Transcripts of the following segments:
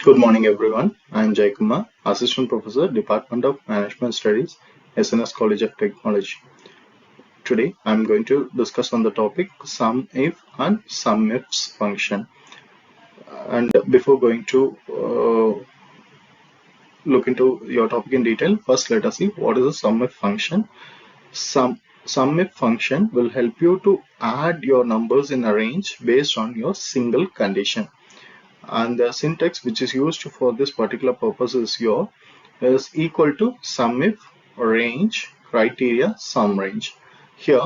Good morning, everyone. I am Jai Kumar, Assistant Professor, Department of Management Studies, SNS College of Technology. Today, I am going to discuss on the topic SUMIF and SUMIFS function. And before going to look into your topic in detail, first let us see what is a SUMIF function. SUMIF function will help you to add your numbers in a range based on your single condition. And the syntax which is used for this particular purpose is equal to SUMIF range criteria sum range. Here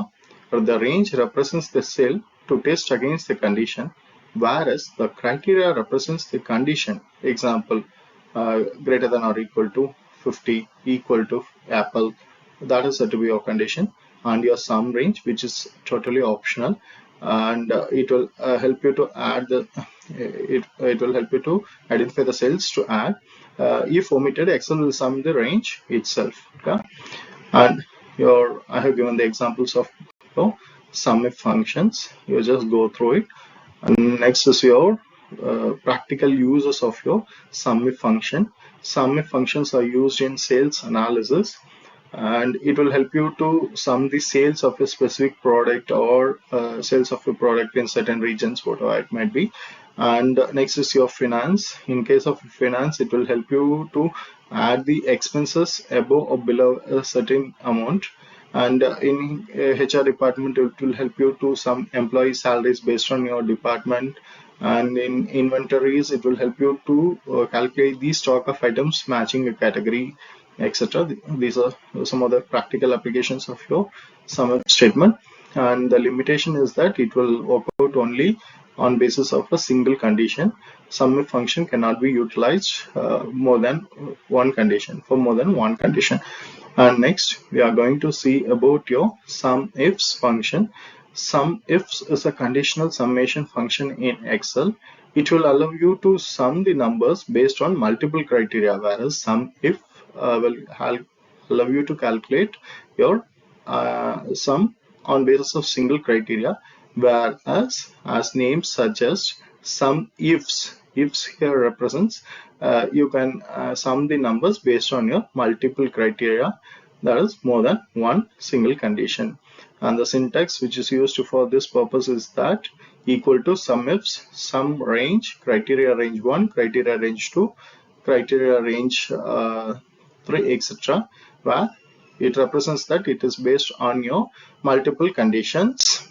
the range represents the cell to test against the condition, whereas the criteria represents the condition. Example, greater than or equal to 50, equal to apple, that is said to be your condition, and your sum range, which is totally optional, and it will help you to add the it will help you to identify the cells to add. If omitted, Excel will sum the range itself. Okay? And I have given the examples of SUMIF functions. You just go through it. And next is your practical uses of your SUMIF function. SUMIF functions are used in sales analysis, and it will help you to sum the sales of a specific product or sales of a product in certain regions, whatever it might be. And next is your finance. In case of finance, it will help you to add the expenses above or below a certain amount. And in HR department, it will help you to sum employee salaries based on your department. And in inventories, it will help you to calculate the stock of items matching a category, etc. These are some of the practical applications of your SUMIF statement. And the limitation is that it will work out only on basis of a single condition. SUMIF function cannot be utilized more than one condition, for more than one condition. And next, we are going to see about your SUMIFS function. SUMIFS is a conditional summation function in Excel. It will allow you to sum the numbers based on multiple criteria, whereas SUMIF will allow you to calculate your sum on basis of single criteria, whereas as name suggests, SUMIFS here represents you can sum the numbers based on your multiple criteria, that is more than one single condition. And the syntax which is used for this purpose is that equal to SUMIFS sum range criteria range 1, criteria range 2, criteria range 3, etc., where it represents that it is based on your multiple conditions.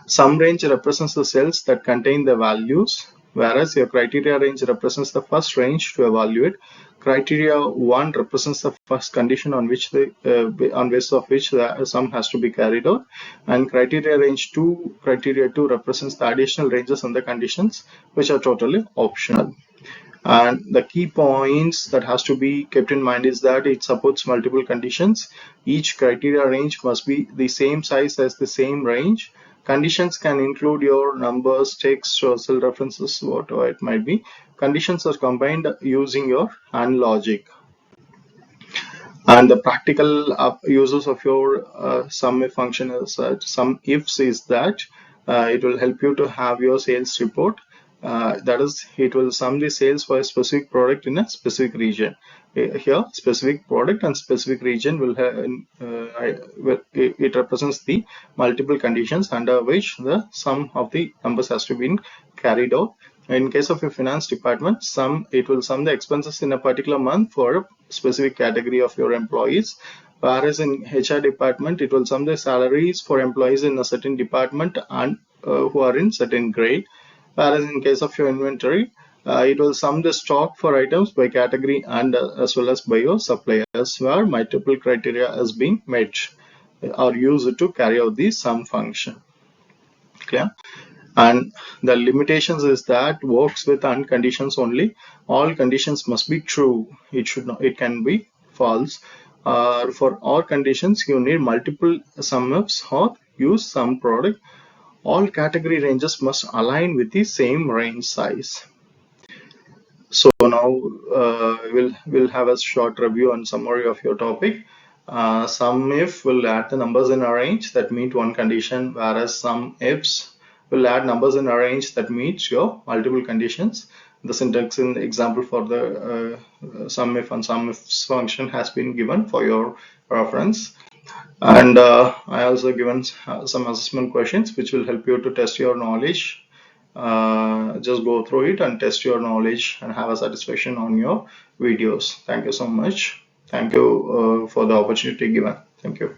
Sum range represents the cells that contain the values, whereas your criteria range represents the first range to evaluate. Criteria 1 represents the first condition on basis of which the sum has to be carried out, and criteria 2 represents the additional ranges and the conditions which are totally optional. And the key points that has to be kept in mind is that it supports multiple conditions. Each criteria range must be the same size as the same range. Conditions can include your numbers, text, or cell references, whatever it might be. Conditions are combined using your AND logic. And the practical uses of your SUMIF function is SUMIFS is that it will help you to have your sales report. That is, it will sum the sales for a specific product in a specific region. Here, specific product and specific region will have, it represents the multiple conditions under which the sum of the numbers has to be carried out. In case of a finance department, it will sum the expenses in a particular month for a specific category of your employees, whereas in HR department, it will sum the salaries for employees in a certain department and who are in certain grade. Whereas in case of your inventory, it will sum the stock for items by category and as well as by your suppliers, where multiple criteria is being met or used to carry out the sum function. Clear? And the limitations is that works with AND conditions only. All conditions must be true. It can be false. For all conditions, you need multiple SUMIFs or use sum product. All category ranges must align with the same range size. So now we'll have a short review and summary of your topic. SUMIF will add the numbers in a range that meet one condition, whereas SUMIFS will add numbers in a range that meets your multiple conditions. The syntax in the example for the SUMIF and SUMIFS function has been given for your reference. And I also given some assessment questions which will help you to test your knowledge. Just go through it and test your knowledge and have a satisfaction on your videos. Thank you so much. Thank you for the opportunity given. Thank you.